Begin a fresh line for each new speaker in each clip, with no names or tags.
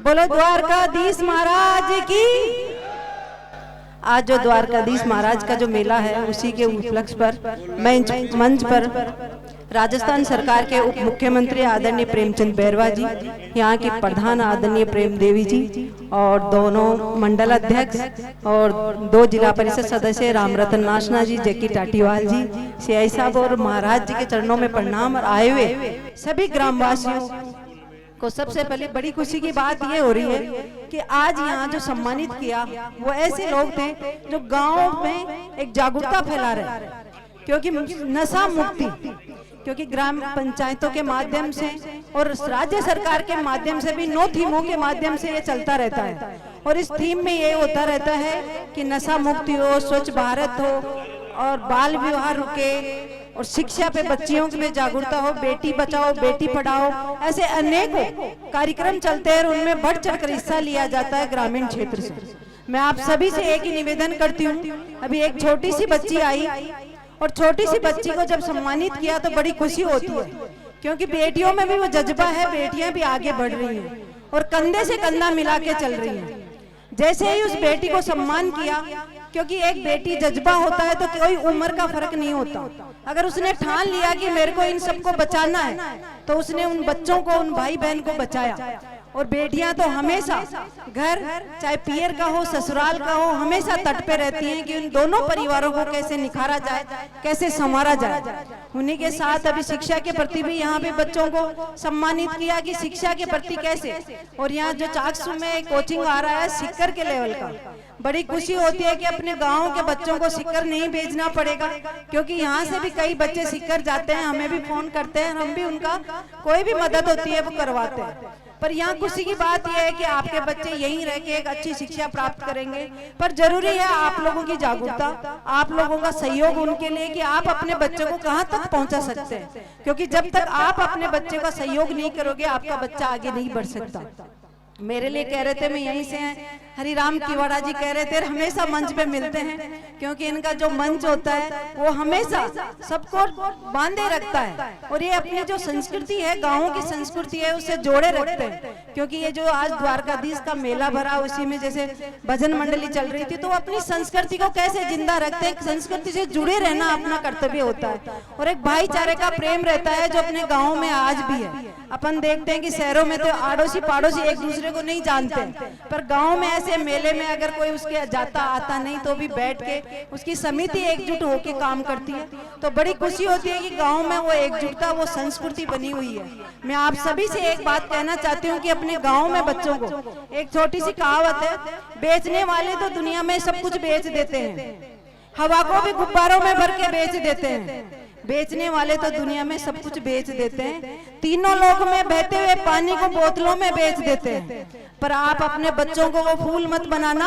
बोलो द्वारकाधीश महाराज की। आज जो द्वारकाधीश महाराज का जो मेला है उसी के उपलक्ष्य पर मंच पर राजस्थान सरकार के उप मुख्यमंत्री आदरणीय प्रेमचंद बैरवा जी, यहाँ की प्रधान आदरणीय प्रेम देवी जी और दोनों मंडल अध्यक्ष और 2 जिला परिषद सदस्य रामरतन नाशना जी, जैकी टाटीवाल जी, सीआई साहब और महाराज जी के चरणों में प्रणाम। और आए हुए सभी ग्रामवासियों को सबसे पहले बड़ी खुशी की बात ये हो रही है कि आज यहाँ जो सम्मानित किया वो ऐसे लोग थे जो गाँव में एक जागरूकता फैला रहे, क्योंकि नशा मुक्ति, क्योंकि ग्राम पंचायतों के माध्यम से और राज्य सरकार के माध्यम से भी 9 थीमों के माध्यम से ये चलता रहता है। और इस थीम में ये होता रहता है कि नशा मुक्ति हो, स्वच्छ भारत हो और बाल विवाह रुके और शिक्षा पे बच्चियों में जागरूकता हो, बेटी बचाओ बेटी पढ़ाओ, ऐसे अनेकों कार्यक्रम चलते हैं और उनमें बढ़ चढ़कर हिस्सा लिया जाता है ग्रामीण क्षेत्र से। मैं आप सभी से एक ही निवेदन करती हूँ, अभी एक छोटी सी बच्ची आई और छोटी सी बच्ची को जब सम्मानित किया तो बड़ी खुशी होती है, क्योंकि बेटियों में भी वो जज्बा है, बेटियां भी आगे बढ़ रही हैं और कंधे से कंधा मिला के चल रही हैं। जैसे ही उस बेटी को सम्मान किया, क्योंकि एक बेटी जज्बा होता है तो कोई उम्र का फर्क नहीं होता। अगर उसने ठान लिया कि मेरे को इन सबको बचाना है तो उसने उन बच्चों को, उन भाई बहन को बचाया। और बेटियां तो हमेशा घर चाहे पियर का हो ससुराल का हो हमेशा तट पे रहती हैं कि उन दोनों परिवारों को कैसे निखारा जाए, कैसे संवारा जाए। उन्हीं के साथ अभी शिक्षा के प्रति भी यहाँ पे बच्चों को सम्मानित किया कि शिक्षा के प्रति कैसे। और यहाँ जो चाकसू में कोचिंग आ रहा है सिक्कर के लेवल का, बड़ी खुशी होती है कि अपने गांव के बच्चों को सिक्कर नहीं भेजना पड़ेगा, क्योंकि यहाँ से भी कई बच्चे सिक्कर जाते हैं, हमें भी फोन करते हैं, हम भी उनका कोई भी मदद होती है वो करवाते हैं। पर यहाँ खुशी की बात यह है कि आपके बच्चे यहीं रह के एक अच्छी शिक्षा प्राप्त करेंगे। पर जरूरी है आप लोगों की जागरूकता, आप लोगों का सहयोग उनके लिए कि आप अपने बच्चों को कहाँ तक पहुँचा सकते हैं, क्योंकि जब तक आप अपने बच्चे का सहयोग नहीं करोगे आपका बच्चा आगे नहीं बढ़ सकता। मेरे लिए कह रहे थे, मैं यहीं से हैं, हरिराम किवाड़ा जी कह रहे थे हमेशा मंच पे मिलते हैं, क्योंकि इनका जो मंच होता है वो हमेशा सबको बांधे रखता है और ये अपनी जो संस्कृति है, गाँव की संस्कृति है, उससे जोड़े रखते हैं। क्योंकि ये जो आज द्वारकाधीश का मेला भरा उसी में जैसे भजन मंडली चल रही थी, तो अपनी संस्कृति को कैसे जिंदा रखते हैं, संस्कृति से जुड़े रहना अपना कर्तव्य होता है और एक भाईचारे का प्रेम रहता है जो अपने गाँव में आज भी है। अपन देखते हैं कि शहरों में तो आड़ोसी पाड़ोसी एक दूसरे को नहीं जानते, पर गांव में ऐसे मेले में अगर कोई उसके जाता आता नहीं तो भी बैठ के उसकी समिति एकजुट होके काम करती है, तो बड़ी खुशी होती है कि गांव में वो एकजुटता, वो संस्कृति बनी हुई है। मैं आप सभी से एक बात कहना चाहती हूँ कि अपने गाँव में बच्चों को, एक छोटी सी कहावत है, बेचने वाले तो दुनिया में सब कुछ बेच देते हैं, हवा को भी गुब्बारों में भर के बेच देते हैं, बेचने वाले तो दुनिया में सब कुछ बेच देते हैं, तीनों लोक में बहते हुए पानी को बोतलों में बेच देते हैं। पर आप अपने बच्चों को वो फूल मत बनाना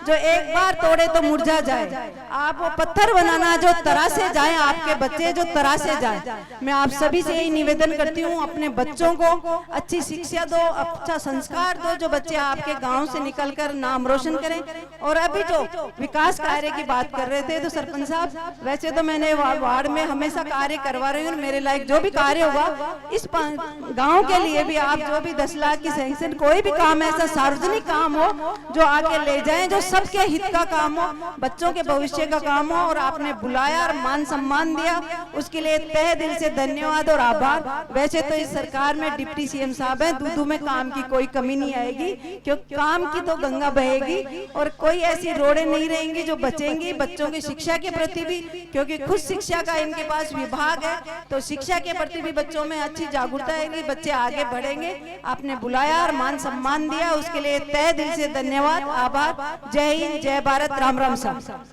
जो एक बार तोड़े तो मुरझा जाए, आप वो पत्थर बनाना जो तरासे जाए, आपके बच्चे जो तरासे जाए। मैं आप सभी से यही निवेदन करती हूँ, अपने बच्चों को अच्छी शिक्षा दो, अच्छा संस्कार दो, जो बच्चे आपके गांव से निकलकर नाम रोशन करें। और अभी जो विकास कार्य की बात कर रहे थे तो सरपंच साहब, वैसे तो मैंने वार्ड में हमेशा कार्य करवा रही हूँ, मेरे लायक जो भी कार्य होगा इस गांव के लिए भी आप जो भी 10 लाख की सैंक्शन, कोई भी काम ऐसा सार्वजनिक काम हो जो आगे ले जाएं, जो सबके हित का काम हो, बच्चों के भविष्य का काम हो, और आपने बुलाया और मान सम्मान दिया उसके लिए तहे दिल से धन्यवाद और आभार। वैसे तो इस सरकार में डिप्टी सीएम साहब हैं, दूधू में काम की कोई कमी नहीं आएगी, क्योंकि काम की तो गंगा बहेगी और कोई ऐसी रोड़े नहीं रहेंगी जो बचेंगी बच्चों की शिक्षा के प्रति भी, क्योंकि खुद शिक्षा का इनके पास विभाग है, तो शिक्षा के प्रति भी बच्चों में अच्छी जागरूकता आएगी, बच्चे आगे बढ़ेंगे। आपने बुलाया और मान सम्मान दिया उसके लिए तहे दिल से धन्यवाद, आभार। जय हिंद, जय भारत, राम राम साहब।